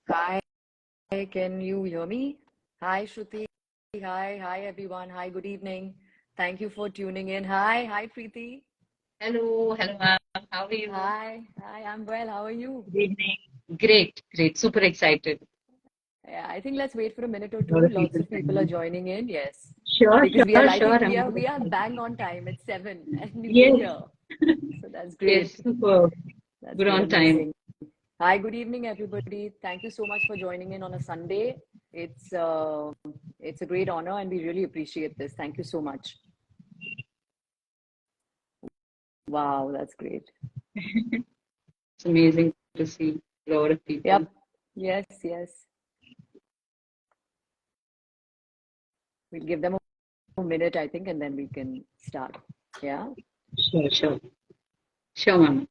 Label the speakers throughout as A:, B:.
A: Hi, can you hear me? Hi, Shruti. Hi, everyone. Hi, good evening. Thank you for tuning in. Hi, Preeti.
B: Hello, ma'am. How are you?
A: Hi, I'm well. How are you?
B: Good evening. Great. Super excited.
A: Yeah, I think let's wait for a minute or
B: A lot
A: two.
B: of
A: Lots
B: people
A: of people are
B: signing.
A: joining in. Yes,
B: Sure,
A: because we are.
B: sure,
A: I
B: sure.
A: think
B: I'm
A: we
B: good.
A: are bang on time. It's 7, and we're
B: Yes,
A: here. So that's
B: yes,
A: great.
B: super.
A: That's
B: Good
A: great.
B: on time.
A: Amazing. Hi, good evening, everybody. Thank you so much for joining in on a Sunday. It's uh, it's a great honor, and we really appreciate this. Thank you so much. Wow, that's great.
B: It's amazing to see a lot of people.
A: Yep. Yes. We'll give them a minute, I think, and then we can start. Yeah.
B: Sure. Sure, ma'am.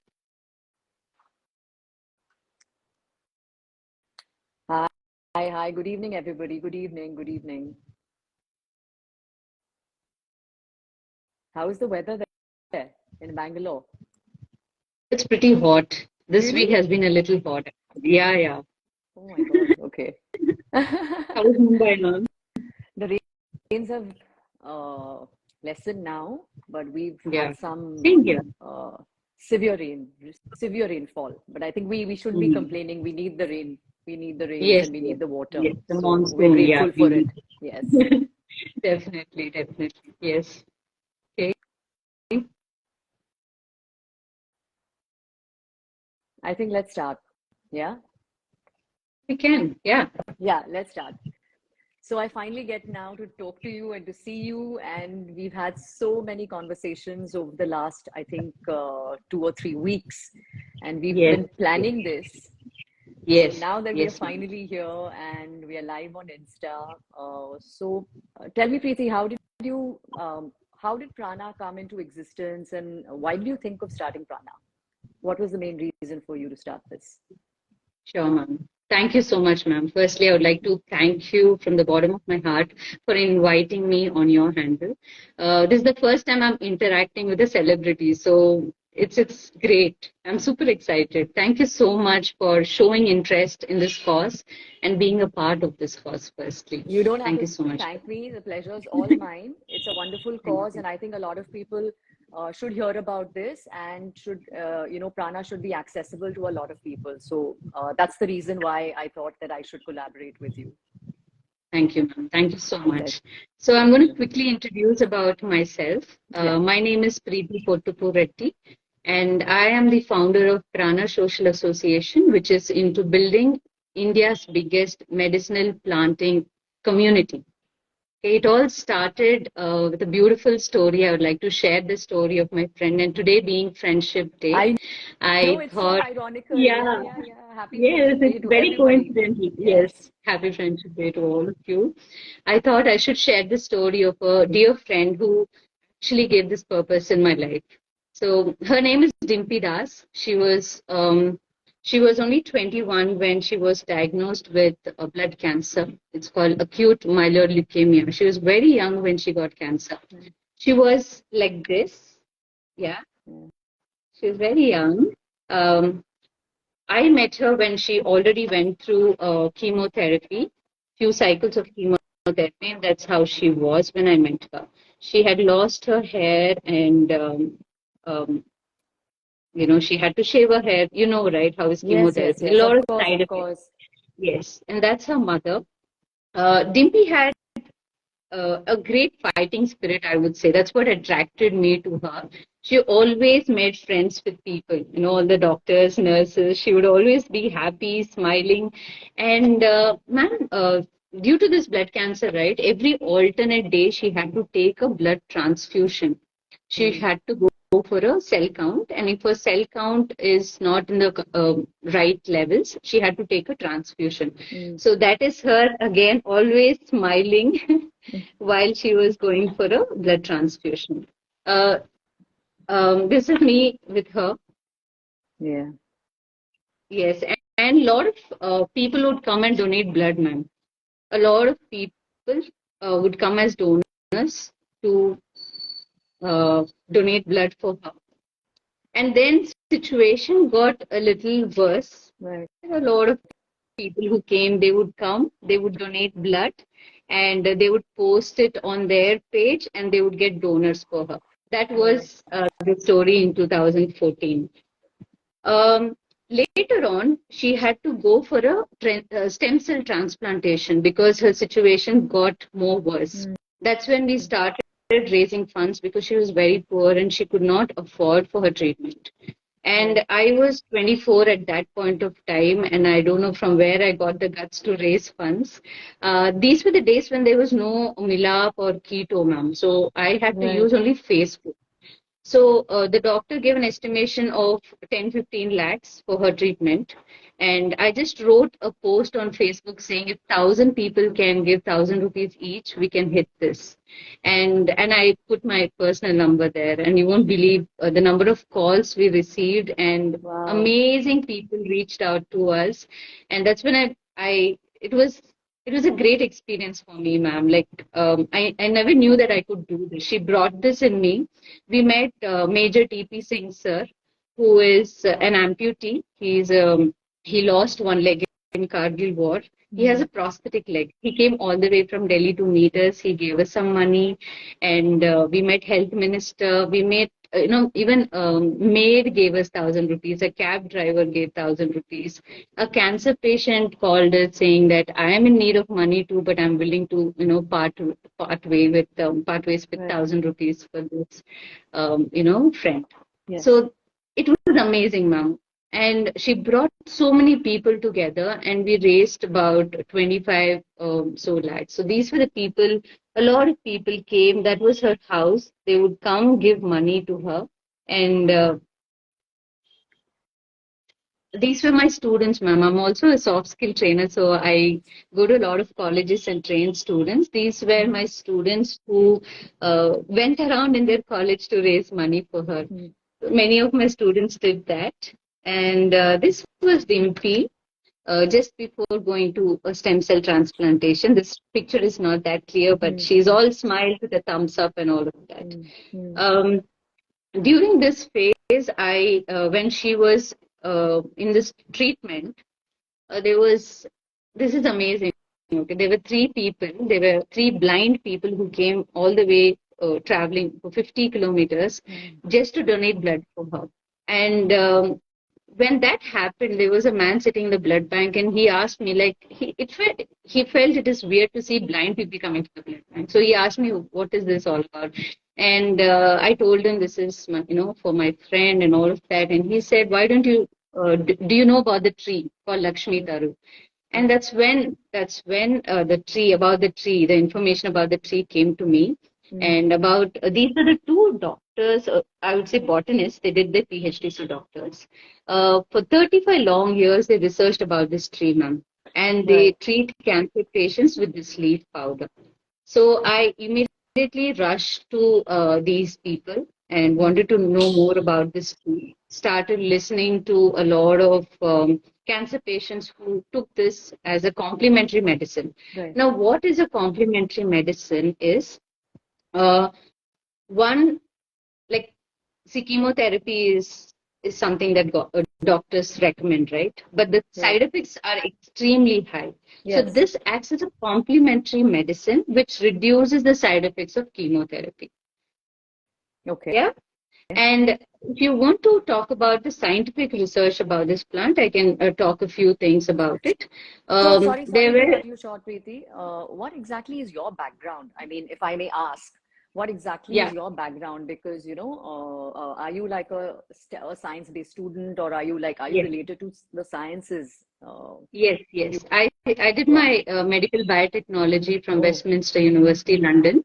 A: Hi, hi. Good evening, everybody. Good evening. How is the weather there in Bangalore?
B: It's pretty hot. This
A: Really?
B: week has been a little hot. Yeah.
A: Oh my God. Okay.
B: How is Mumbai, ma'am?
A: The rains have uh, lessened now, but we've
B: Yeah.
A: had some
B: Same here.
A: uh, severe rain, severe rainfall. But I think we shouldn't be
B: Hmm.
A: complaining. We need the rain. We need the rains
B: Yes,
A: and we
B: yes,
A: need the water.
B: yes. The
A: So we're
B: monsoon, yeah,
A: grateful for
B: we
A: it. Yes.
B: need. Definitely. Yes. Okay.
A: I think let's start. Yeah.
B: We can. Yeah.
A: Yeah, let's start. So I finally get now to talk to you and to see you, and we've had so many conversations over the last, I think, 2 or 3 weeks, and we've
B: Yes.
A: been planning this. So
B: Yes,
A: now that we are
B: yes, ma'am.
A: finally here and we are live on Insta, tell me, Preeti, how did Prana come into existence, and why did you think of starting Prana? What was the main reason for you to start this?
B: Sure, ma'am. Thank you so much, ma'am. Firstly, I would like to thank you from the bottom of my heart for inviting me on your handle. This is the first time I'm interacting with a celebrity, so it's great. I'm super excited. Thank you so much for showing interest in this cause and being a part of this cause, firstly.
A: You don't have
B: Thank you
A: to
B: so much.
A: thank me. The pleasure is all mine. It's a wonderful
B: Thank
A: cause,
B: you.
A: and I think a lot of people should hear about this and Prana should be accessible to a lot of people. So that's the reason why I thought that I should collaborate with you.
B: Thank you, ma'am. Thank you so
A: Pleasure.
B: much. So I'm going to quickly introduce about myself.
A: Yeah.
B: My name is Preeti Pottupu Reddy, and I am the founder of Prana Social Association, which is into building India's biggest medicinal planting community. Okay, it all started with a beautiful story. I would like to share the story of my friend, and today being Friendship Day,
A: I know
B: I
A: it's so
B: thought,
A: ironical.
B: yeah,
A: Yeah. Happy
B: yes,
A: Friendship
B: it's
A: Day to
B: very
A: everybody.
B: coincidental.
A: Yes.
B: Yes, happy Friendship Day to all of you. I thought I should share the story of a dear friend who actually gave this purpose in my life. So her name is Dimpy Das. She was only 21 when she was diagnosed with a blood cancer. It's called acute myeloid leukemia. She was very young when she got cancer. She was like this. Yeah,
A: Yeah.
B: she was very young. Um, I met her when she already went through chemotherapy, few cycles of chemotherapy, and that's how she was when I met her. She had lost her hair, and um, she had to shave her hair. You know, right? How is chemotherapy? A
A: Yes.
B: lot
A: Of
B: of
A: course,
B: side
A: of
B: effects.
A: course.
B: Yes, and that's her mother. Dimpy had a great fighting spirit, I would say. That's what attracted me to her. She always made friends with people, all the doctors, nurses. She would always be happy, smiling. And, ma'am, due to this blood cancer, right, every alternate day she had to take a blood transfusion. She
A: Mm.
B: had to go for a cell count, and if her cell count is not in the right levels, she had to take a transfusion.
A: Mm.
B: So that is her again, always smiling while she was going for a blood transfusion. Uh, this is me with her.
A: Yeah.
B: Yes, and a lot of people would come and donate blood, ma'am. A lot of people would come as donors to donate blood for her. And then situation got a little worse.
A: Right.
B: A lot of people who came, they would come, they would donate blood, and they would post it on their page, and they would get donors for her. That
A: Oh,
B: was the story in 2014. Um, Later on, she had to go for a stem cell transplantation because her situation got more worse.
A: mm,
B: That's when we started raising funds because she was very poor and she could not afford for her treatment.
A: right,
B: And I was 24 at that point of time, and I don't know from where I got the guts to raise funds. These were the days when there was no Milap or Keto, ma'am. So I had to
A: right,
B: use only Facebook. So the doctor gave an estimation of 10, 15 lakhs for her treatment. And I just wrote a post on Facebook saying if 1,000 people can give 1,000 rupees each, we can hit this. And I put my personal number there. And you won't believe the number of calls we received, and
A: wow,
B: amazing people reached out to us. And that's when it was a great experience for me, ma'am. Like I never knew that I could do this. She brought this in me. We met Major TP Singh sir, who is an amputee. He lost one leg in Kargil war. He has a
A: mm,
B: prosthetic leg. He came all the way from Delhi to meet us. He gave us some money, and we met health minister. We met, even maid gave us 1,000 rupees. A cab driver gave 1,000 rupees. A cancer patient called us saying that I am in need of money too, but I'm willing to, part ways with
A: right,
B: 1,000 rupees for this, friend.
A: yes,
B: So it was amazing, ma'am. And she brought so many people together, and we raised about 25 so lakhs. So these were the people, a lot of people came. That was her house. They would come give money to her. And these were my students, ma'am. I'm also a soft skill trainer, so I go to a lot of colleges and train students. These were
A: mm,
B: my students who went around in their college to raise money for her.
A: mm,
B: Many of my students did that. And this was Dimpy just before going to a stem cell transplantation. This picture is not that clear, but
A: mm,
B: she's
A: mm,
B: all smiled with a thumbs up and all of that.
A: mm, mm,
B: Um, During this phase, when she was in this treatment, there was, this is amazing. Okay, there were three people, there were three blind people who came all the way traveling for 50 kilometers
A: mm,
B: just to donate blood for her. And when that happened, there was a man sitting in the blood bank, and he asked me, like, he felt it is weird to see blind people coming to the blood bank. So he asked me, what is this all about? And I told him this is, for my friend and all of that. And he said, why don't you, do you know about the tree called Lakshmi
A: mm,
B: Taru? And
A: mm,
B: that's when the information about the tree came to me.
A: mm,
B: And about these are the two doctors, I would say botanists. They did their PhD, so doctors. For 35 long years, they researched about this tree, ma'am, and they
A: right,
B: treat cancer patients with this leaf powder. So I immediately rushed to these people and
A: mm,
B: wanted to know more about this tree. Started listening to a lot of cancer patients who took this as a complementary medicine.
A: right,
B: Now, what is a complementary medicine is uh, one, like, see, chemotherapy is something that doctors recommend, right? But the
A: right,
B: side effects are extremely high. So
A: yes,
B: this acts as a complementary medicine which reduces the side effects of chemotherapy.
A: okay.
B: Yeah. And if you want to talk about the scientific research about this plant, I can talk a few things about it.
A: So sorry,
B: There
A: sorry to
B: were,
A: cut you short, Preeti. What exactly is your background? I mean, if I may ask, what exactly is
B: yeah,
A: your background? Because, are you like a science-based student, or are you
B: yes,
A: related to the sciences?
B: yes,
A: Can you,
B: yes. I did
A: yeah.
B: my medical biotechnology from
A: Oh,
B: Westminster University, London.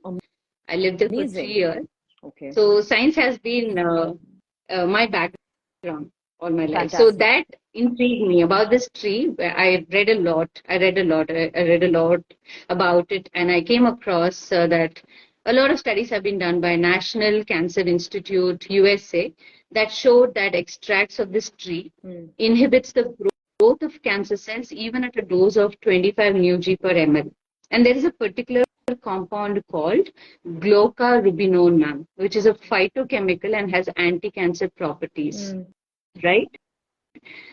B: I lived there for three
A: amazing.
B: years.
A: Okay,
B: So science has been my background all my life. So
A: fantastic.
B: that intrigued me about this tree. I read a lot. I read a lot about it, and I came across that a lot of studies have been done by National Cancer Institute USA that showed that extracts of this tree
A: Hmm.
B: inhibits the growth of cancer cells even at a dose of 25 μg per ml. And there is a particular compound called glucarubinone, ma'am, which is a phytochemical and has anti-cancer properties,
A: Hmm.
B: right?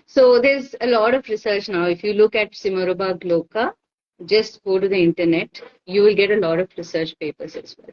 B: So there's a lot of research now. If you look at Simoraba Gloka, just go to the internet, you will get a lot of research papers as well.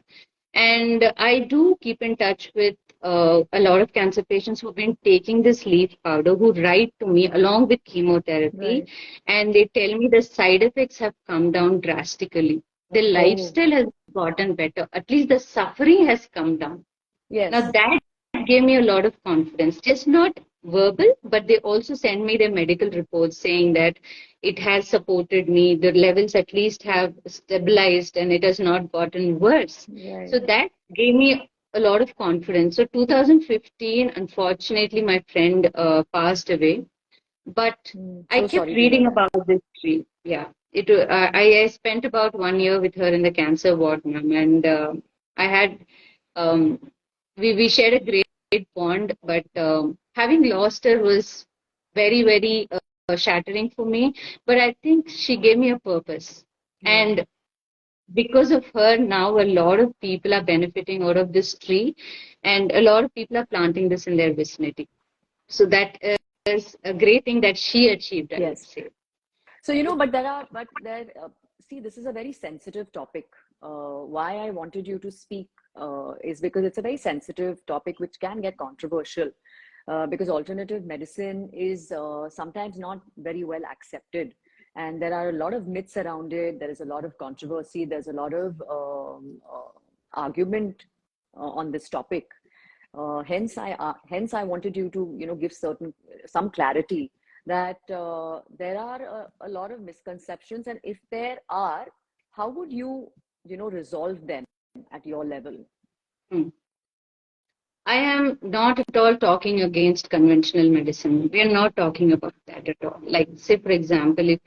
B: And I do keep in touch with a lot of cancer patients who've been taking this leaf powder, who write to me along with chemotherapy,
A: Right.
B: and they tell me the side effects have come down drastically. The
A: Oh,
B: lifestyle has gotten better. At least the suffering has come down. Now
A: yes.
B: that gave me a lot of confidence, just not verbal, but they also send me their medical reports saying that it has supported me, the levels at least have stabilized and it has not gotten worse. So
A: Right.
B: that gave me a lot of confidence. So 2015, unfortunately, my friend passed away, but I
A: So
B: kept
A: sorry to hear
B: reading
A: that.
B: about this tree. Yeah, I spent about 1 year with her in the cancer ward, ma'am, and I had um, we shared a great bond, but having lost her was very shattering for me. But I think she gave me a purpose,
A: Yeah.
B: and because of her, now a lot of people are benefiting out of this tree, and a lot of people are planting this in their vicinity. So that is a great thing that she achieved, I would
A: Yes.
B: say.
A: So, but there, see, this is a very sensitive topic. Why I wanted you to speak is because it's a very sensitive topic which can get controversial. Because alternative medicine is sometimes not very well accepted. And there are a lot of myths around it. There is a lot of controversy. There's a lot of argument on this topic. Hence I wanted you to, give some clarity that there are a lot of misconceptions, and if there are, how would you, resolve them at your level?
B: Hmm. I am not at all talking against conventional medicine. We are not talking about that at all. Like, say, for example, if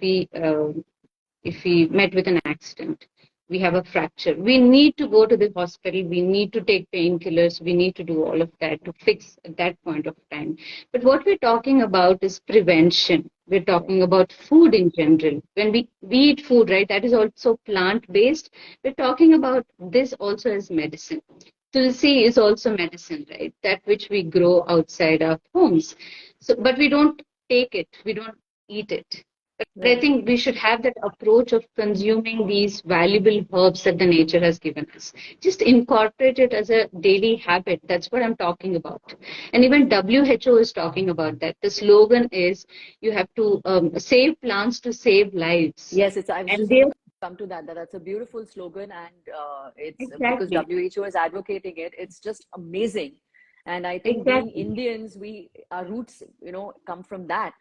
B: we met with an accident, we have a fracture, we need to go to the hospital, we need to take painkillers, we need to do all of that to fix at that point of time. But what we're talking about is prevention. We're
A: Right.
B: talking about food in general. When we eat food, right, that is also plant based. We're talking about this also as medicine. Tulsi is also medicine, right? That which we grow outside our homes. So, but we don't take it, we don't eat it. But I
A: Right.
B: think we should have that approach of consuming these valuable herbs that the nature has given us. Just incorporate it as a daily habit. That's what I'm talking about. And even WHO is talking about that. The slogan is you have to save plants to save lives.
A: Yes, I was
B: And
A: just going
B: they
A: to come to that. That's a beautiful slogan, and it's because
B: exactly,
A: WHO is advocating it. It's just amazing, and I think being
B: exactly.
A: Indians, our roots, come from that.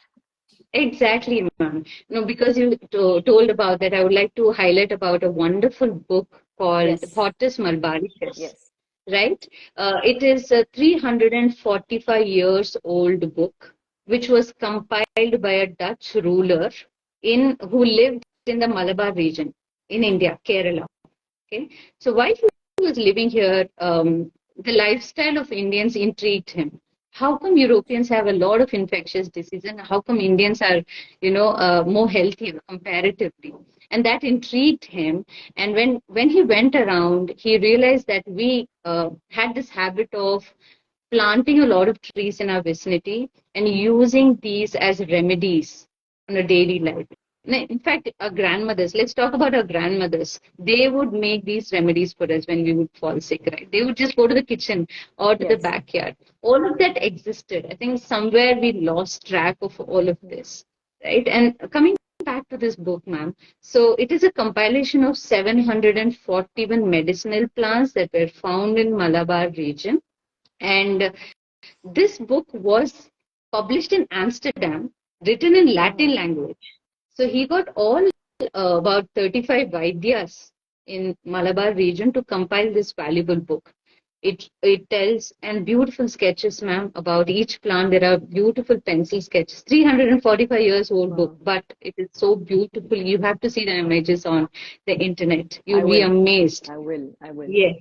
B: Exactly, ma'am. No, because you told about that, I would like to highlight about a wonderful book called
A: Yes.
B: Hortus Malbaricus,
A: Yes.
B: right? It is a 345 years old book, which was compiled by a Dutch ruler who lived in the Malabar region in India, Kerala. Okay, so while he was living here, the lifestyle of Indians intrigued him. How come Europeans have a lot of infectious disease, and how come Indians are, more healthier comparatively? And that intrigued him. And when he went around, he realized that we had this habit of planting a lot of trees in our vicinity and using these as remedies on a daily life. In fact, our grandmothers, let's talk about our grandmothers. They would make these remedies for us when we would fall sick, right? They would just go to the kitchen or to the
A: Yes.
B: backyard. All of that existed. I think somewhere we lost track of all of this, right? And coming back to this book, ma'am, so it is a compilation of 741 medicinal plants that were found in Malabar region. And this book was published in Amsterdam, written in Latin
A: Wow.
B: language. So he got all about 35 Vaidyas in Malabar region to compile this valuable book. It tells and beautiful sketches, ma'am, about each plant. There are beautiful pencil sketches. 345 years old book,
A: Wow.
B: but it is so beautiful. You have to see the images on the internet.
A: I
B: You'll be
A: will.
B: amazed.
A: I will. I will.
B: Yes.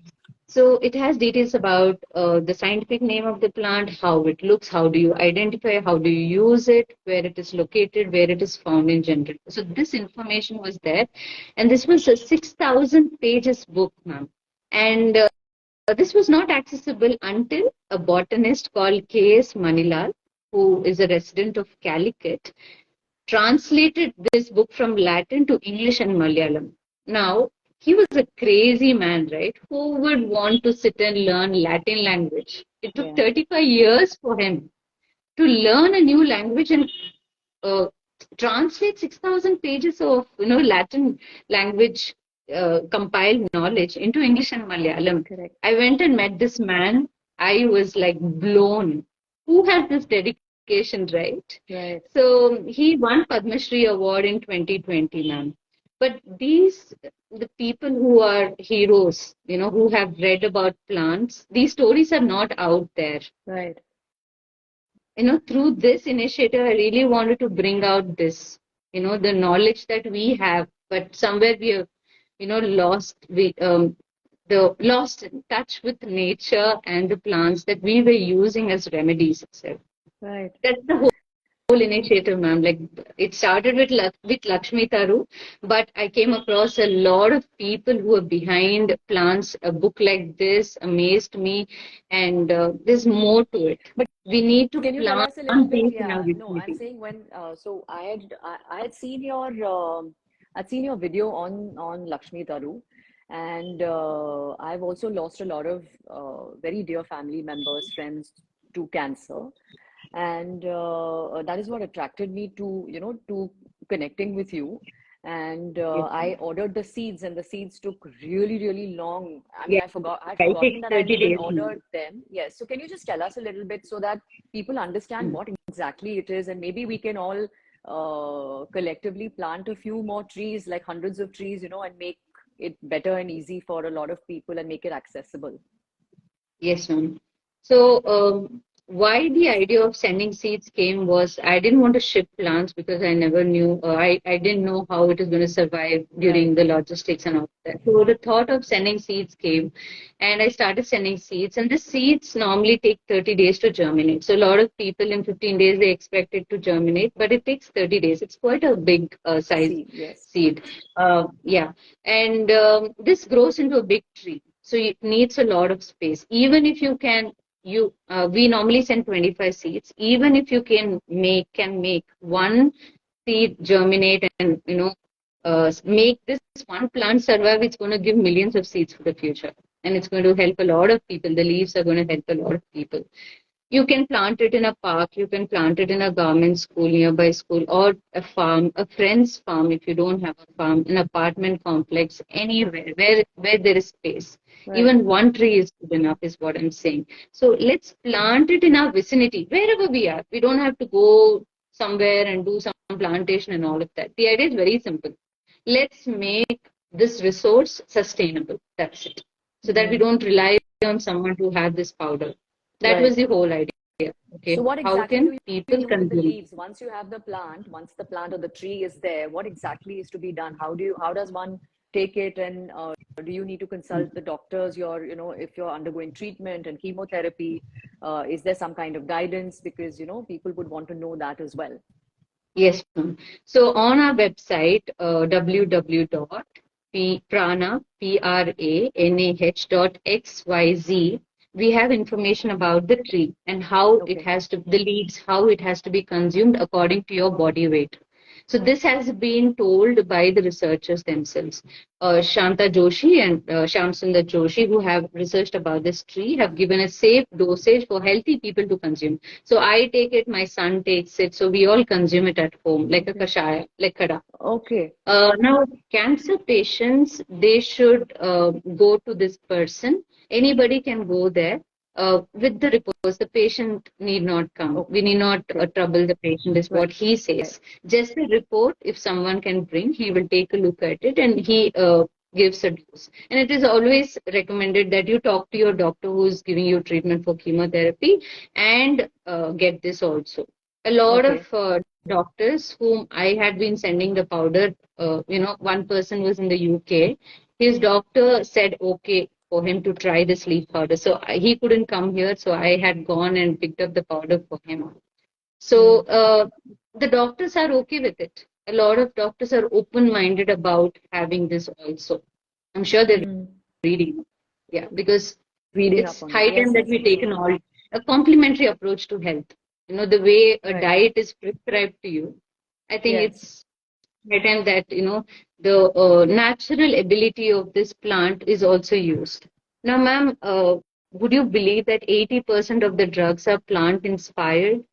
B: So it has details about the scientific name of the plant, how it looks, how do you identify, how do you use it, where it is located, where it is found in general. So this information was there, and this was a 6,000 pages book, ma'am. And this was not accessible until a botanist called K.S. Manilal. who is a resident of Calicut, translated this book from Latin to English and Malayalam. Now, he was a crazy man, right? Who would want to sit and learn Latin language? It took
A: Yeah.
B: 35 years for him to learn a new language and uh, translate 6,000 pages of Latin language compiled knowledge into English and Malayalam.
A: Correct.
B: I went and met this man. I was like blown. Who has this dedication, right?
A: Right.
B: So he won Padma Shri Award in 2020, ma'am. But the people who are heroes, who have read about plants, these stories are not out there.
A: Right.
B: Through this initiative, I really wanted to bring out this, the knowledge that we have, but somewhere we have, lost in touch with nature and the plants that we were using as remedies itself.
A: Right.
B: That's the whole initiative, ma'am. Like it started with Lakshmi Taru, but I came across a lot of people who are behind plants. A book like this amazed me, and there's more to it.
A: But
B: We need to
A: can you tell
B: plant
A: us a little bit?
B: these in our
A: Yeah, no, I'm
B: vicinity.
A: saying when. So I had seen your I'd seen your video on Lakshmi Taru, and I've also lost a lot of very dear family members, friends to cancer, and that is what attracted me to to connecting with you. And
B: Yes,
A: I
B: ma'am.
A: ordered the seeds, and the seeds took really long. I mean,
B: Yes,
A: I'd
B: it
A: forgotten
B: takes
A: that I'd
B: 30
A: even
B: days, ma'am.
A: ordered them. Yes. So can you just tell us a little bit so that people understand
B: Mm.
A: what exactly it is, and maybe we can all collectively plant a few more trees, like hundreds of trees, and make it better and easy for a lot of people and make it accessible.
B: Yes, ma'am. So, why the idea of sending seeds came was I didn't want to ship plants because I never knew, I didn't know how it is going to survive
A: Right.
B: during the logistics and all that. So, the thought of sending seeds came, and I started sending seeds. And the seeds normally take 30 days to germinate. So, a lot of people in 15 days they expect it to germinate, but it takes 30 days. It's quite a big size
A: See, yes.
B: seed. Yeah. And this grows into a big tree. So it needs a lot of space. Even if you can, we normally send 25 seeds. Even if you can make one seed germinate and make this one plant survive, it's going to give millions of seeds for the future, and it's going to help a lot of people. The leaves are going to help a lot of people. You can plant it in a park, you can plant it in a government school, nearby school, or a farm, a friend's farm if you don't have a farm, an apartment complex, anywhere where there is space.
A: Right.
B: Even one tree is good enough, is what I'm saying. So let's plant it in our vicinity, wherever we are. We don't have to go somewhere and do some plantation and all of that. The idea is very simple. Let's make this resource sustainable. That's it. So that we
A: Mm.
B: don't rely on someone to have this powder. That was
A: Right.
B: the whole idea.
A: So
B: Okay,
A: what
B: how
A: exactly
B: can
A: do you
B: people
A: do with the
B: consume?
A: leaves once you have the plant, once the plant or the tree is there? What exactly is to be done? How does one take it, and do you need to consult the doctors? If you're undergoing treatment and chemotherapy, is there some kind of guidance? Because people would want to know that as well.
B: Yes, ma'am. So on our website, www.prana.xyz, we have information about the tree and how it
A: Okay.
B: has to, the leaves, how it has to be consumed according to your body weight. So this has been told by the researchers themselves. Shanta Joshi and Shyam Sundar Joshi, who have researched about this tree, have given a safe dosage for healthy people to consume. So I take it, my son takes it, so we all consume it at home, like a
A: Okay.
B: kashaya, like kada.
A: Okay.
B: Now, cancer patients, they should go to this person. Anybody can go there with the reports. The patient need not come. We need not
A: Okay.
B: trouble the patient, is what he
A: Right.
B: says. Just the report, if someone can bring, he will take a look at it and he gives a dose. And it is always recommended that you talk to your doctor who is giving you treatment for chemotherapy and get this also. A lot of
A: Okay.
B: doctors whom I had been sending the powder, one person was in the UK. His doctor said okay for him to try this leaf powder. So he couldn't come here, so I had gone and picked up the powder for him. So
A: Mm.
B: the doctors are okay with it. A lot of doctors are open-minded about having this also. I'm sure they're
A: Mm.
B: reading. Yeah, because
A: Reading up
B: it's
A: on it.
B: high time
A: Yes,
B: that
A: yes,
B: we
A: for
B: take
A: sure.
B: an all a complementary approach to health. the way a
A: Right.
B: diet is prescribed to you. I think
A: Yes.
B: it's high time that, the natural ability of this plant is also used. Now, ma'am, would you believe that 80% of the drugs are plant inspired?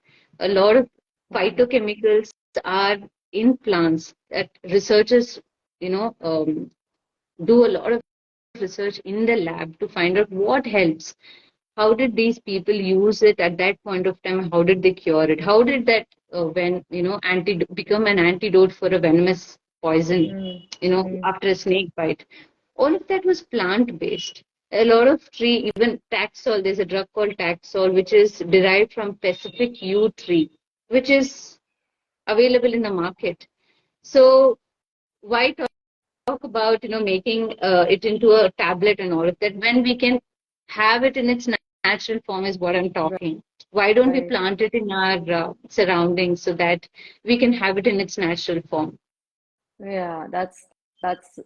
B: A lot of
A: Wow.
B: phytochemicals are in plants that researchers, do a lot of research in the lab to find out what helps. How did these people use it at that point of time? How did they cure it? How did that when become an antidote for a venomous poison,
A: Mm. Mm.
B: after a snake bite? All of that was plant based. A lot of tree, even Taxol, there's a drug called Taxol, which is derived from Pacific yew tree, which is available in the market. So why talk about making it into a tablet and all of that when we can have it in its natural form is what I'm talking. Why don't we
A: Right.
B: plant it in our surroundings so that we can have it in its natural form?
A: Yeah, that's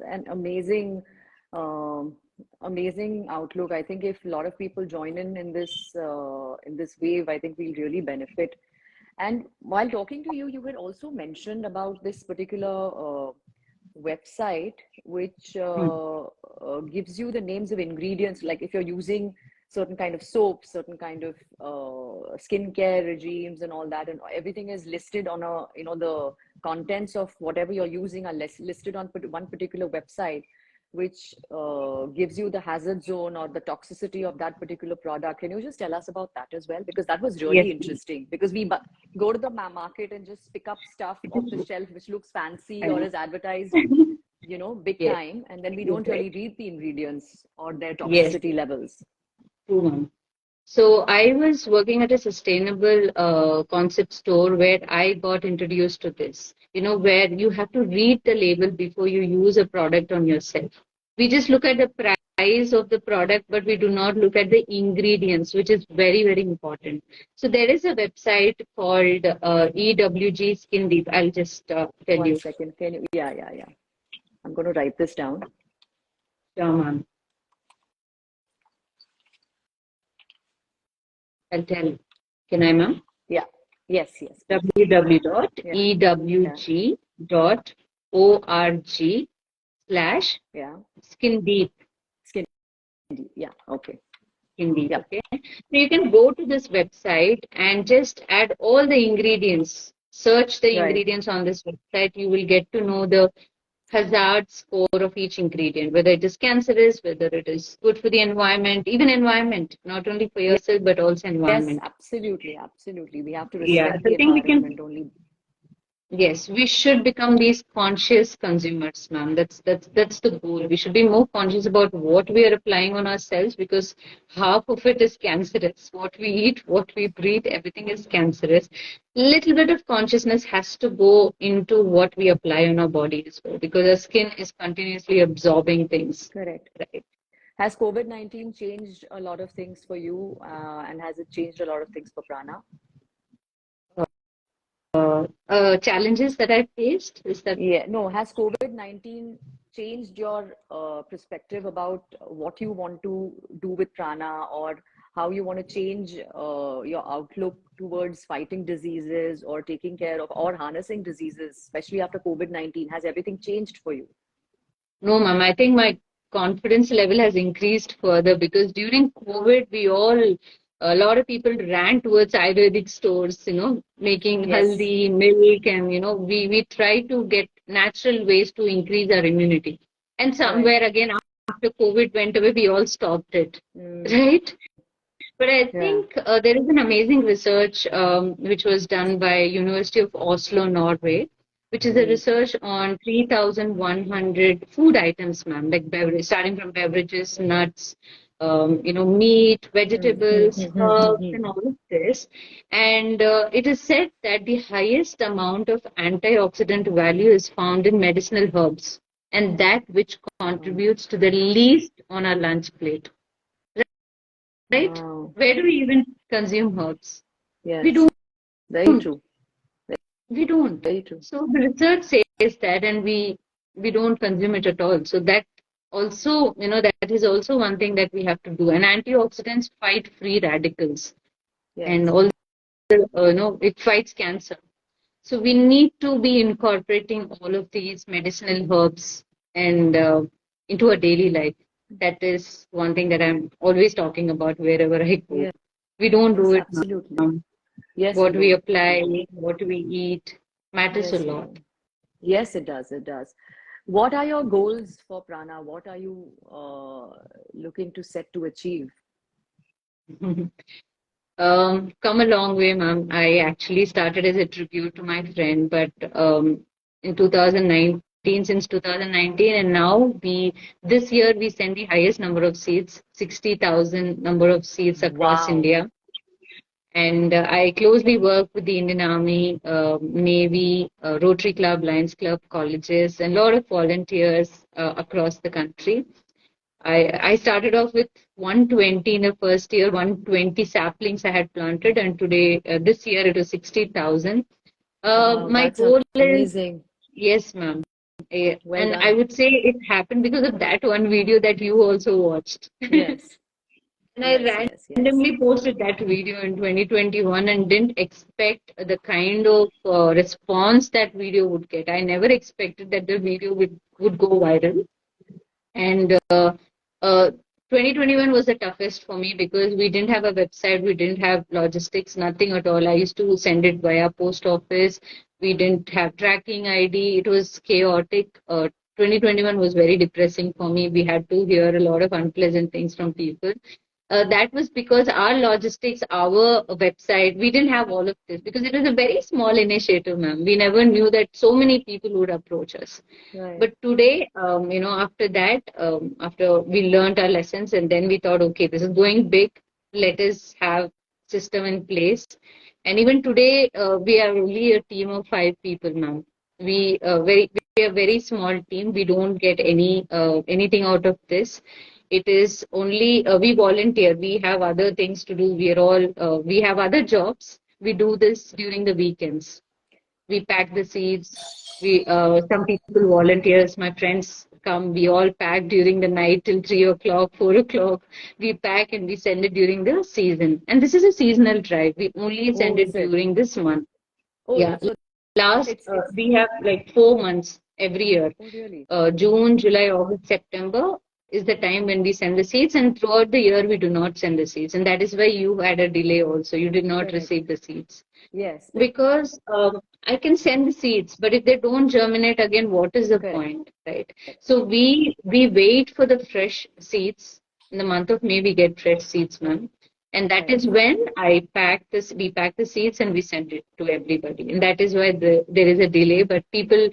A: an amazing, um, amazing outlook. I think if a lot of people join in this wave, I think we'll really benefit. And while talking to you, you had also mentioned about this particular website, which
B: Hmm.
A: gives you the names of ingredients. Like if you're using certain kind of soap, certain kind of skincare regimes, and all that, and everything is listed on a, the contents of whatever you're using are listed on one particular website, which gives you the hazard zone or the toxicity of that particular product. Can you just tell us about that as well? Because that was
B: Yes,
A: really
B: ma'am.
A: interesting. Because we go to the market and just pick up stuff
B: It
A: off the
B: is-
A: shelf which looks fancy
B: I
A: or
B: know.
A: is advertised, big
B: Yes,
A: time, and then we
B: you're
A: don't
B: right.
A: really read the ingredients or their
B: Yes,
A: toxicity levels.
B: true, ma'am. So I was working at a sustainable concept store where I got introduced to this, where you have to read the label before you use a product on yourself. We just look at the price of the product, but we do not look at the ingredients, which is very, very important. So there is a website called EWG Skin Deep. I'll just tell
A: One
B: you.
A: second, can you? Yeah, yeah, yeah. I'm going to write this down.
B: Sure, ma'am. I'll tell you. Can I, ma'am?
A: Yeah. Yes, yes, please. Yeah, yeah, yeah.
B: www.ewg.org/skin deep.
A: Skin deep. Yeah. Okay.
B: Indeed,
A: Yeah.
B: okay. So you can go to this website and just add all the ingredients, search the
A: Right.
B: ingredients on this website. You will get to know the hazard score of each ingredient, whether it is cancerous, whether it is good for the environment, even environment, not only for yourself, but also
A: Yes,
B: environment.
A: absolutely, absolutely. We have to
B: Yeah,
A: respect
B: so
A: the
B: I think we can.
A: environment only.
B: Yes, we should become these conscious consumers, ma'am. That's the goal. We should be more conscious about what we are applying on ourselves because half of it is cancerous. What we eat, what we breathe, everything is cancerous. Little bit of consciousness has to go into what we apply on our body as well because our skin is continuously absorbing things.
A: Correct.
B: Right.
A: Has COVID-19 changed a lot of things for you, and has it changed a lot of things for Prana?
B: Challenges that I faced is that
A: Yeah, no, has COVID-19 changed your perspective about what you want to do with prana, or how you want to change your outlook towards fighting diseases or taking care of or harnessing diseases, especially after COVID-19? Has everything changed for you?
B: no, ma'am. I think my confidence level has increased further because during COVID, a lot of people ran towards Ayurvedic stores, making
A: Yes,
B: healthy milk, and we try to get natural ways to increase our immunity. And
A: right.
B: somewhere again, after COVID went away, we all stopped it,
A: Mm,
B: right? But I
A: yeah.
B: think there is an amazing research which was done by University of Oslo, Norway, which is a
A: Mm.
B: research on 3,100 food items, ma'am, like beverage, starting from beverages, nuts, meat,
A: Mm, mm,
B: vegetables,
A: mm, mm, mm,
B: herbs,
A: mm.
B: and all of this. And it is said that the highest amount of antioxidant value is found in medicinal herbs, and that which
A: Wow.
B: contributes to the least on our lunch plate, right?
A: Wow.
B: Where do we even consume herbs? We
A: Yes,
B: don't.
A: very true.
B: We don't.
A: Very true.
B: So the research says that, and we don't consume it at all. So that also, that is also one thing that we have to do. And antioxidants fight free radicals and
A: Yes.
B: all it fights cancer. So we need to be incorporating all of these medicinal herbs and into a daily life. That is one thing that I'm always talking about wherever I go.
A: Yes,
B: We don't do it
A: absolutely.
B: now.
A: Yes, we
B: What we
A: don't.
B: apply, what we eat matters a
A: Yes, we
B: lot.
A: don't. Yes, it does. It does. What are your goals for Prana? What are you looking to set to achieve?
B: Come a long way, ma'am. I actually started as a tribute to my friend, but in 2019, since 2019, and now this year we send the highest number of seats, 60,000 number of seats across
A: Wow.
B: India. And I closely work with the Indian Army, Navy, Rotary Club, Lions Club, colleges, and a lot of volunteers across the country. I started off with 120 in the first year, 120 saplings I had planted, and today, this year, it was 60,000.
A: Wow,
B: My
A: that's
B: goal is,
A: amazing.
B: yes, ma'am.
A: Well
B: And I
A: done.
B: would say it happened because of that one video that you also watched.
A: Yes,
B: And
A: yes,
B: I
A: yes, yes.
B: randomly posted that video in 2021 and didn't expect the kind of response that video would get. I never expected that the video would go viral. And uh, 2021 was the toughest for me because we didn't have a website, we didn't have logistics, nothing at all. I used to send it via post office. We didn't have tracking ID. It was chaotic. 2021 was very depressing for me. We had to hear a lot of unpleasant things from people. That was because our logistics, our website, we didn't have all of this because it was a very small initiative, ma'am. We never knew that so many people would approach us.
A: Right.
B: But today, after that, after we learned our lessons, and then we thought, okay, this is going big. Let us have system in place. And even today, we are only a team of 5 people, ma'am. We are a very small team. We don't get anything out of this. It is only we volunteer. We have other things to do. We have other jobs. We do this during the weekends. We pack the seeds. We Some people volunteers, my friends come. We all pack during the night till 3 o'clock, 4 o'clock. We pack and we send it during the season. And this is a seasonal drive. We only
A: Oh,
B: send it
A: is it?
B: during this month.
A: Oh,
B: Yeah,
A: so
B: last
A: it's
B: we have like 4 months every year.
A: oh really?
B: June, July, August, September is the time when we send the seeds, and throughout the year we do not send the seeds, and that is why you had a delay also. You did not
A: Correct.
B: receive the seeds
A: Yes,
B: because I can send the seeds, but if they don't germinate again, what is the
A: correct.
B: point, right? So we wait for the fresh seeds. In the month of May, we get fresh seeds, ma'am, and that
A: Right.
B: is when we pack the seeds and we send it to everybody, and that is why there is a delay. But people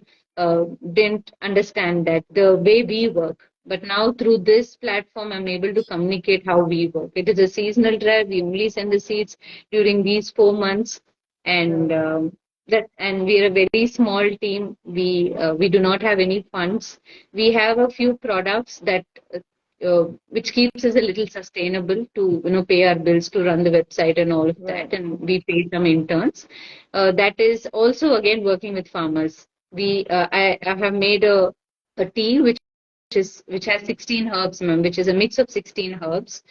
B: didn't understand that the way we work. But now through this platform, I'm able to communicate how we work. It is a seasonal drive. We only send the seeds during these 4 months, and
A: Right.
B: we are a very small team. We do not have any funds. We have a few products that which keeps us a little sustainable to pay our bills, to run the website and all of that,
A: Right.
B: and we pay some interns. That is also again working with farmers. I have made a tea which has 16 herbs, ma'am, which is a mix of 16 herbs.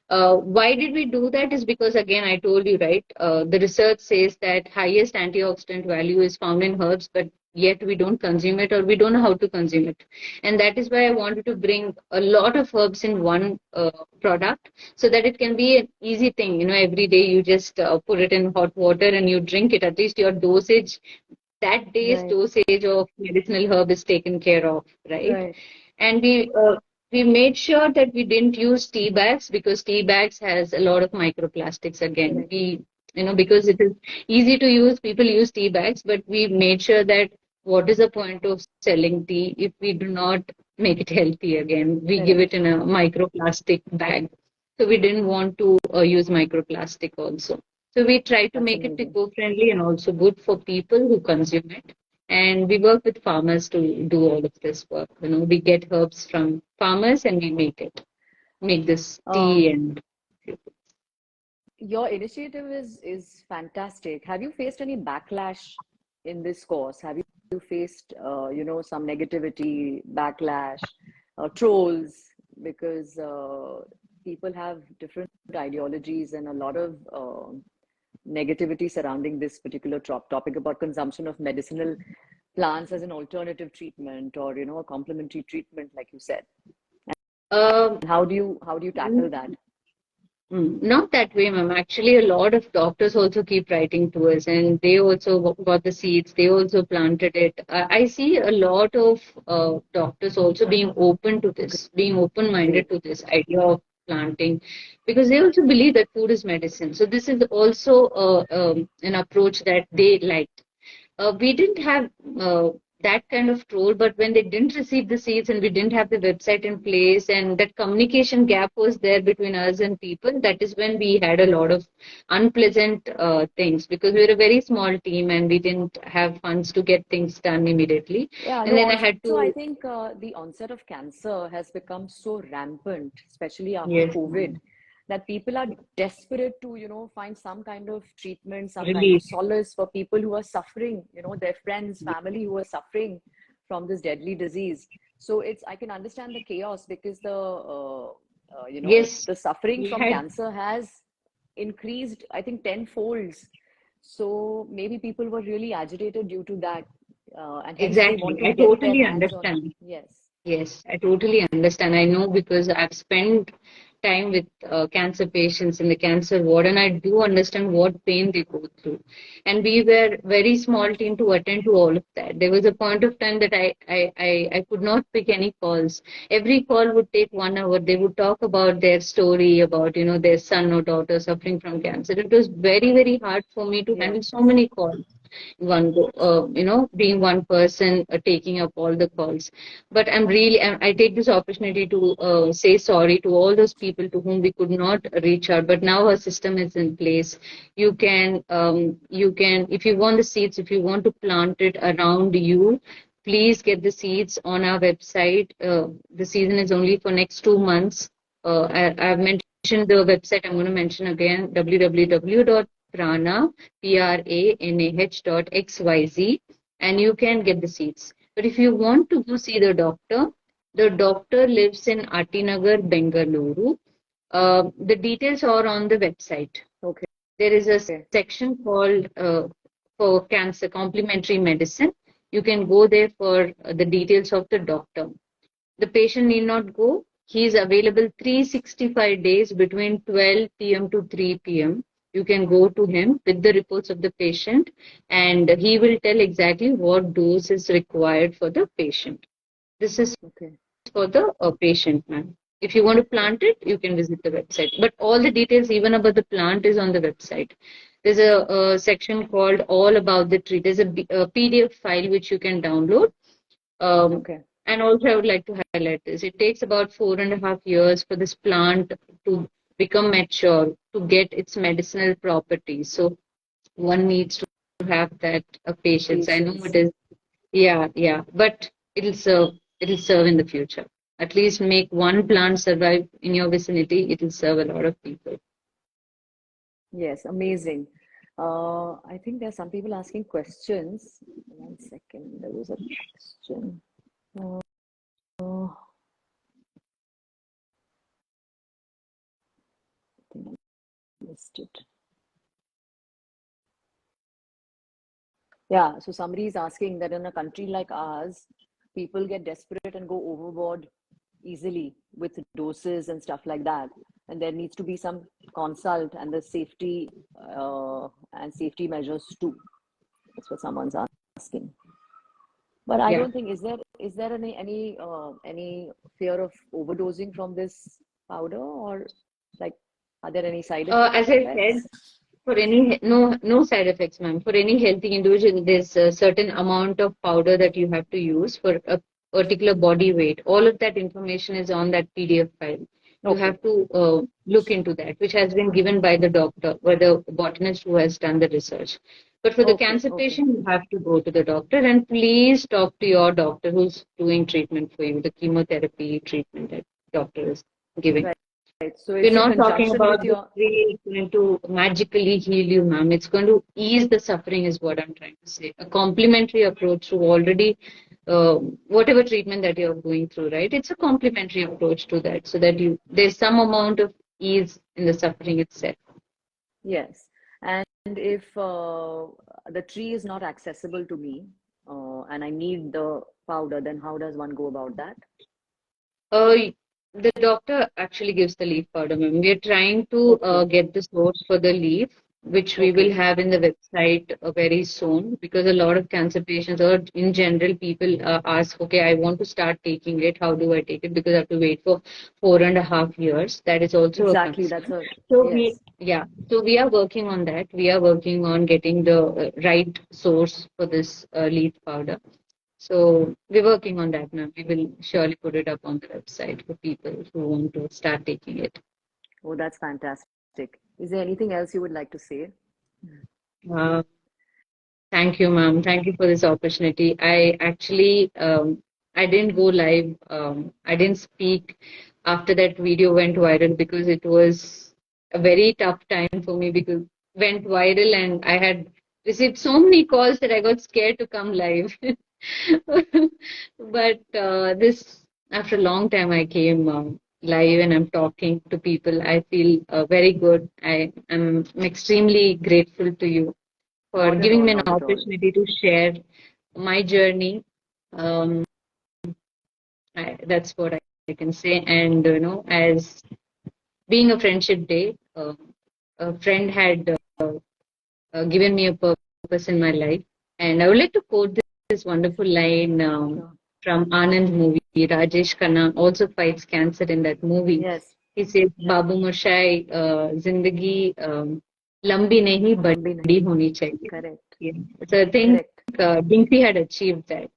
B: Why did we do that? Is because again, I told you, right? The research says that highest antioxidant value is found in herbs, but yet we don't consume it, or we don't know how to consume it. And that is why I wanted to bring a lot of herbs in one product, so that it can be an easy thing. Every day you just put it in hot water and you drink it. At least your dosage, that day's
A: Right.
B: dosage of medicinal herb is taken care of, right?
A: Right.
B: And we made sure that we didn't use tea bags, because tea bags has a lot of microplastics. Again,
A: Correct.
B: because it is easy to use, people use tea bags, but we made sure that what is the point of selling tea if we do not make it healthy? Again, we give it
A: Correct.
B: in a microplastic bag. So we didn't want to use microplastic also. So we try to
A: That's
B: make it
A: amazing.
B: eco-friendly and also good for people who consume it. And we work with farmers to do all of this work. We get herbs from farmers and we make this tea
A: Um,
B: and
A: your initiative is fantastic. Have you faced any backlash in this course? Have you faced some negativity, backlash, trolls? Because people have different ideologies and a lot of negativity surrounding this particular topic about consumption of medicinal plants as an alternative treatment, or a complementary treatment, like you said.
B: Um,
A: How do you tackle that?
B: Not that way, ma'am. Actually, a lot of doctors also keep writing to us, and they also got the seeds. They also planted it. I see a lot of doctors also being open to this, being open-minded
A: Great.
B: to this idea of planting, because they also believe that food is medicine. So this is also an approach that they like. We didn't have that kind of troll, but when they didn't receive the seeds and we didn't have the website in place, and that communication gap was there between us and people, that is when we had a lot of unpleasant things, because we were a very small team and we didn't have funds to get things done immediately.
A: Yeah,
B: And
A: no,
B: then I had
A: also I
B: to,
A: think the onset of cancer has become so rampant, especially after
B: yes,
A: COVID, that people are desperate to, find some kind of treatment, some kind of
B: relief.
A: solace for people who are suffering, their friends, family who are suffering from this deadly disease. So I can understand the chaos, because
B: Yes,
A: the suffering
B: we
A: from
B: had.
A: cancer has increased, I think, tenfolds. So maybe people were really agitated due to that, and hence they want
B: Exactly.
A: to
B: I
A: get their
B: totally
A: hands on.
B: understand.
A: Yes.
B: Yes, I totally understand. I know because I've spent time with cancer patients in the cancer ward, and I do understand what pain they go through. And we were very small team to attend to all of that. There was a point of time that I could not pick any calls. Every call would take 1 hour. They would talk about their story, about their son or daughter suffering from cancer. It was very, very hard for me to
A: Yes.
B: handle so many calls one go, being one person taking up all the calls. But I take this opportunity to say sorry to all those people to whom we could not reach out. But now our system is in place. You can, if you want the seeds, if you want to plant it around you, please get the seeds on our website. The season is only for next 2 months. I've mentioned the website. I'm going to mention again: www.prana PRANAH.xyz, and you can get the seats. But if you want to go see the doctor lives in Atinagar, Bengaluru. The details are on the website.
A: Okay.
B: There is a section called for cancer complementary medicine. You can go there for the details of the doctor. The patient need not go. He is available 365 days between 12 p.m. to 3 p.m. You can go to him with the reports of the patient, and he will tell exactly what dose is required for the patient. This is
A: Okay.
B: for the patient, ma'am. If you want to
A: Okay.
B: plant it, you can visit the website. But all the details, even about the plant, is on the website. There's a section called All About the Tree. There's a PDF file which you can download. Um,
A: Okay.
B: and also, I would like to highlight this. It takes about 4.5 years for this plant to become mature, to get its medicinal properties. So one needs to have that patience. I know
A: Patience.
B: it is, yeah, yeah, but it'll serve. It'll serve in the future. At least make one plant survive in your vicinity. It'll serve a lot of people.
A: Yes. Amazing. I think there are some people asking questions. One second. There was a question. Uh, I think I missed it. Yeah, so somebody is asking that in a country like ours, people get desperate and go overboard easily with doses and stuff like that. And there needs to be some consult and the safety measures too. That's what someone's asking. But I
B: Yeah.
A: don't think, is there any fear of overdosing from this powder, or like, are there any side
B: As I said,
A: effects?
B: for any no side effects, ma'am. For any healthy individual, there's a certain amount of powder that you have to use for a particular body weight. All of that information is on that PDF file. You
A: Okay,
B: have to look into that, which has been given by the doctor or the botanist who has done the research. But for the
A: okay,
B: cancer
A: okay.
B: patient, you have to go to the doctor, and please talk to your doctor who's doing treatment for you, the chemotherapy treatment that doctor is giving.
A: Right, right. So
B: We're
A: it's in
B: not talking
A: conjunction with
B: about the
A: your.
B: spray going to magically heal you, ma'am. It's going to ease the suffering, is what I'm trying to say. A complementary approach to already whatever treatment that you're going through, right? It's a complementary approach to that, so that there's some amount of ease in the suffering itself.
A: Yes. And if the tree is not accessible to me and I need the powder, then how does one go about that?
B: Uh, the doctor actually gives the leaf powder, ma'am. We are trying to
A: Okay,
B: get the source for the leaf, which we will
A: okay,
B: have in the website very soon, because a lot of cancer patients or in general people ask, okay, I want to start taking it. How do I take it? Because I have to wait for 4.5 years. That is also a
A: exactly. That's
B: concern.
A: a
B: So we,
A: yes.
B: yeah, so we are working on that. We are working on getting the right source for this leaf powder. So we're working on that now. We will surely put it up on the website for people who want to start taking it.
A: Oh, that's fantastic. Is there anything else you would like to say?
B: Uh, Thank you, ma'am. Thank you for this opportunity. I actually, I didn't go live. I didn't speak after that video went viral because it was a very tough time for me because it went viral and I had received so many calls that I got scared to come live. But this, after a long time, I came live and I'm talking to people. I feel very good. I am extremely grateful to you for
A: Not at
B: giving
A: all,
B: me an
A: not at all.
B: opportunity to share my journey. Um, that's what I can say. And as being a friendship day, a friend had given me a purpose in my life, and I would like to quote this wonderful line
A: Sure.
B: from Anand movie. Rajesh Khanna also fights cancer in that movie.
A: Yes,
B: He says, "Babu Moshai, zindagi lambi nahi,
A: Lambi
B: badi
A: nahi.
B: honi chahiye."
A: Correct,
B: Yeah. So I think
A: correct.
B: Dinky had achieved that.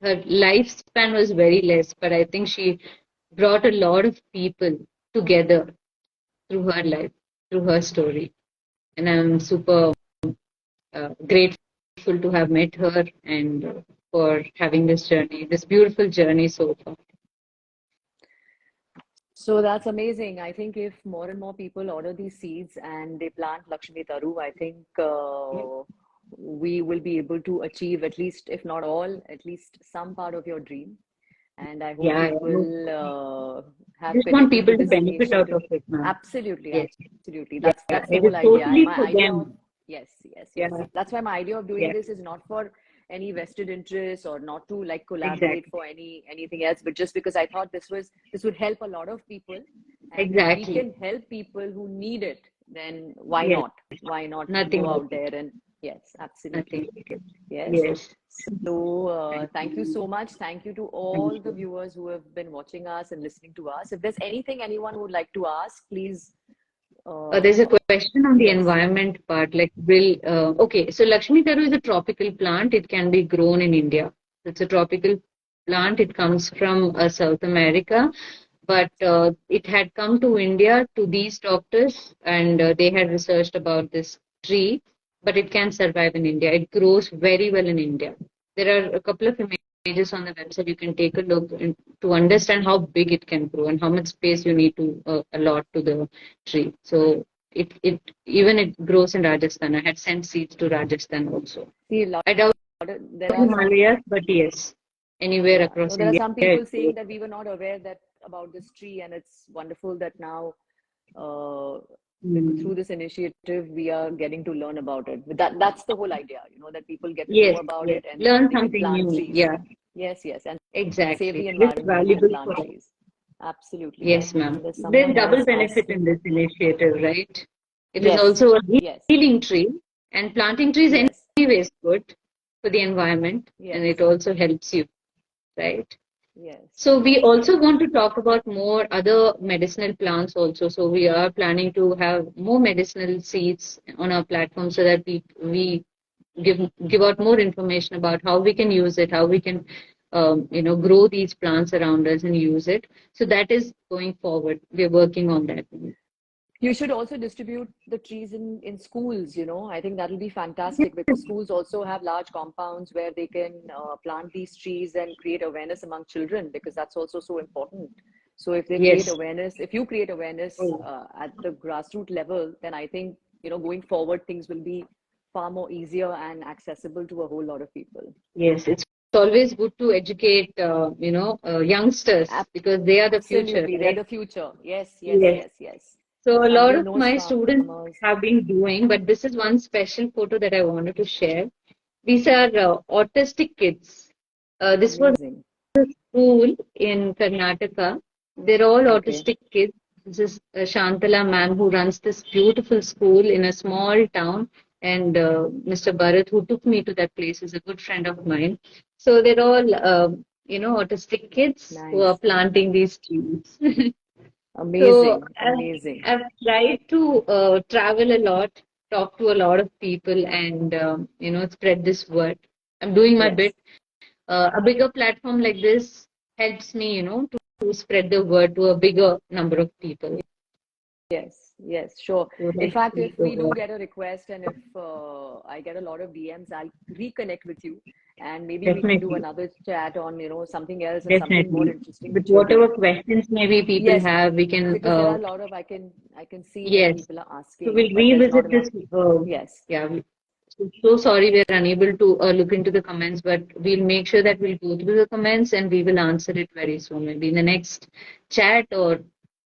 B: Her lifespan was very less, but I think she brought a lot of people together through her life, through her story. And I'm super grateful to have met her and for having this journey, this beautiful journey so far.
A: So that's amazing. I think if more and more people order these seeds and they plant Lakshmi Taru, I think we will be able to achieve at least, if not all, at least some part of your dream. And I hope
B: Yeah,
A: you
B: I
A: will have
B: just want
A: connected to
B: people to
A: this
B: benefit out
A: initiative.
B: of it, ma'am.
A: Absolutely,
B: Yes,
A: absolutely.
B: yeah,
A: That's the
B: it is
A: whole idea. And
B: totally
A: my
B: for
A: idea of
B: them.
A: yes, yes, yes.
B: Yeah,
A: That's why my idea of doing
B: yeah,
A: this is not for any vested interest or not to like collaborate
B: exactly,
A: for anything else, but just because I thought this would help a lot of people. And if we
B: exactly.
A: can help people who need it, then why
B: Yes,
A: not? Why not
B: nothing
A: go
B: like
A: out
B: it.
A: there and yes,
B: Nothing
A: absolutely.
B: like it.
A: Yes.
B: Yes.
A: So,
B: Thank
A: thank you
B: you.
A: so much. Thank you to
B: Thank
A: all the
B: you.
A: viewers who have been watching us and listening to us. If there's anything anyone would like to ask, please,
B: There's a question on the
A: yes.
B: environment part. Like, okay, so Lakshmi Taru is a tropical plant. It can be grown in India. It's a tropical plant. It comes from South America, but it had come to India to these doctors, and they had researched about this tree, but it can survive in India. It grows very well in India. There are a couple of images on the website. You can take a look to understand how big it can grow and how much space you need to allot to the tree. So it even it grows in Rajasthan. I had sent seeds to Rajasthan also.
A: See,
B: I doubt
A: there are some,
B: Himalayas, but yes, anywhere
A: yeah.
B: across
A: No, there are
B: India.
A: some
B: It
A: people
B: grows.
A: saying that we were not aware that about this tree, and it's wonderful that now, uh,
B: Mm.
A: through this initiative, we are getting to learn about it. But that's the whole idea, that people get to know
B: Yes,
A: about
B: yes.
A: it and
B: Learn
A: they can
B: something
A: plant
B: new.
A: trees.
B: Yeah,
A: Yes, yes, and save
B: exactly.
A: the
B: It is
A: environment and
B: valuable for
A: plant
B: us.
A: trees. Absolutely.
B: Yes,
A: And
B: ma'am.
A: there's
B: There's
A: someone
B: double
A: else
B: benefit in
A: asking.
B: this initiative, right? It is
A: Yes,
B: also a
A: yes,
B: healing tree, and planting trees
A: yes,
B: anyway is good for the environment, and
A: yes,
B: it also helps you, right?
A: yes,
B: So we
A: yes.
B: also want to talk about more other medicinal plants also. So we are planning to have more medicinal seeds on our platform so that we give out more information about how we can use it, how we can grow these plants around us and use it. So that is going forward. We're working on that.
A: You should also distribute the trees in schools. I think that'll be fantastic because schools also have large compounds where they can plant these trees and create awareness among children because that's also so important. So if they create
B: Yes.
A: awareness, if you create awareness
B: Oh,
A: at the grassroots level, then I think, going forward, things will be far more easier and accessible to a whole lot of people.
B: yes. It's always good to educate, youngsters because they are the future,
A: Absolutely. They're
B: right?
A: the future. Yes, yes,
B: Yes.
A: yes, yes.
B: So a lot
A: Sunday
B: of
A: no
B: my students
A: farmers.
B: have been doing, but this is one special photo that I wanted to share. These are autistic kids. This was
A: Amazing.
B: school in Karnataka. They're all
A: Okay.
B: autistic kids. This is Shantala ma'am who runs this beautiful school in a small town. And Mr. Bharat, who took me to that place, is a good friend of mine. So they're all, autistic kids who are
A: Nice.
B: planting these trees. So
A: Amazing.
B: I've,
A: Amazing.
B: I've tried to travel a lot, talk to a lot of people, and spread this word. I'm doing my
A: Yes.
B: bit. A bigger platform like this helps me, to spread the word to a bigger number of people.
A: Yes, yes, sure.
B: So
A: In
B: that's
A: fact, if we do
B: the
A: get a request and if I get a lot of DMs, I'll reconnect with you and maybe we can do
B: definitely,
A: another chat on, something else and something more
B: definitely.
A: interesting
B: With
A: which you're
B: whatever
A: doing.
B: questions maybe people
A: Yes,
B: have, we can,
A: because there are a lot of I can see that
B: yes.
A: people are
B: So
A: asking,
B: we'll
A: but there's not
B: revisit
A: enough.
B: this.
A: Yes.
B: Yeah, so sorry we're unable to look into the comments, but we'll make sure that we'll go through the comments and we will answer it very soon, maybe in the next chat, or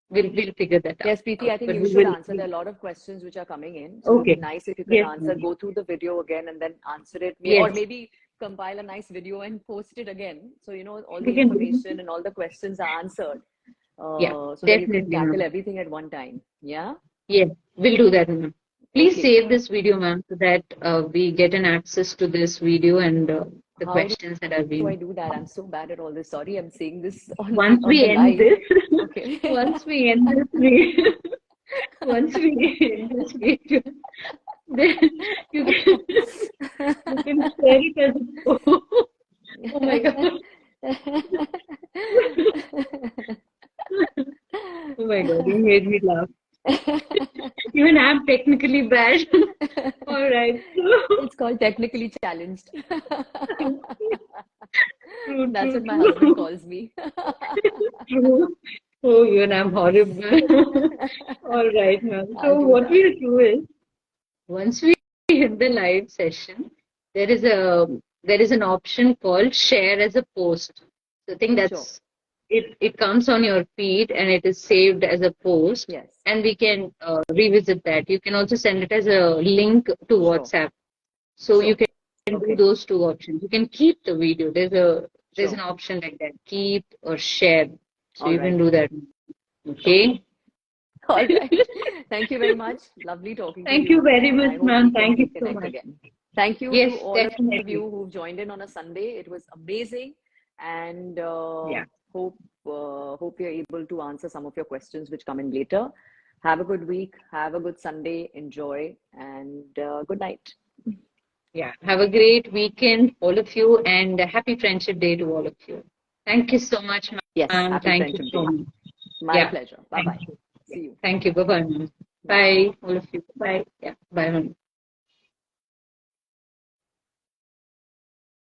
B: we'll figure that
A: Yes, Preeti,
B: out.
A: I think
B: But
A: you
B: we
A: should
B: will.
A: answer. There are a lot of questions which are coming in. So it'll be
B: Okay.
A: nice if you can
B: Yes,
A: answer,
B: ma'am.
A: go through the video again and then answer it. Or
B: Yes,
A: maybe compile a nice video and post it again. So, all
B: we
A: the
B: can do.
A: information and all the questions are answered.
B: Yeah,
A: So that you can
B: definitely,
A: tackle
B: ma'am.
A: everything at one time. Yeah?
B: Yes, we'll do that, ma'am. Please
A: Okay.
B: save this video, ma'am, so that we get an access to this video and the
A: How
B: questions that have
A: do I
B: been.
A: do that? I'm so bad at all this. Sorry, I'm saying this on
B: Once
A: on
B: we
A: the
B: end
A: live.
B: this,
A: Okay.
B: once we end this, we, once we end this video, then you can you can share it as a post. Oh my God. Oh my God, you made me laugh. Even I'm technically bad. All right.
A: It's called technically challenged.
B: True,
A: That's
B: true,
A: what my husband
B: true.
A: calls me.
B: True. Oh, even I'm horrible. All right, ma'am.
A: I'll
B: So
A: do
B: what
A: that.
B: we'll do is once we hit the live session, there is a there is an option called share as a post. So I think
A: Sure.
B: that's it. It comes on your feed and it is saved as a post,
A: Yes.
B: and we can revisit that. You can also send it as a link to
A: Sure.
B: WhatsApp. So you
A: Sure.
B: can do
A: Okay.
B: those two options. You can keep the video. There's an
A: Sure.
B: option like that, keep or share. So
A: All
B: you can
A: right.
B: do that. Okay.
A: All right. Thank you very much. Lovely talking to
B: Thank you
A: you.
B: very
A: And I
B: much,
A: hope we
B: ma'am.
A: can
B: Thank you so
A: reconnect
B: much.
A: again. Thank you to
B: Yes,
A: all of
B: definitely.
A: you who've joined in on a Sunday. It was amazing. And
B: Yeah.
A: hope you're able to answer some of your questions which come in later. Have a good week. Have a good Sunday. Enjoy. And good night.
B: Yeah. Have a great weekend, all of you, and a happy Friendship Day to all of you. Thank you so much,
A: Yes.
B: ma'am.
A: Happy
B: Thank you
A: Friendship
B: so
A: Day.
B: much.
A: My
B: Yeah.
A: pleasure. Bye
B: Thank
A: bye.
B: you. Yeah.
A: See you.
B: Thank you. Bye bye, ma'am.
A: Bye.
B: Bye, all of you. Bye. Yeah. Bye, ma'am.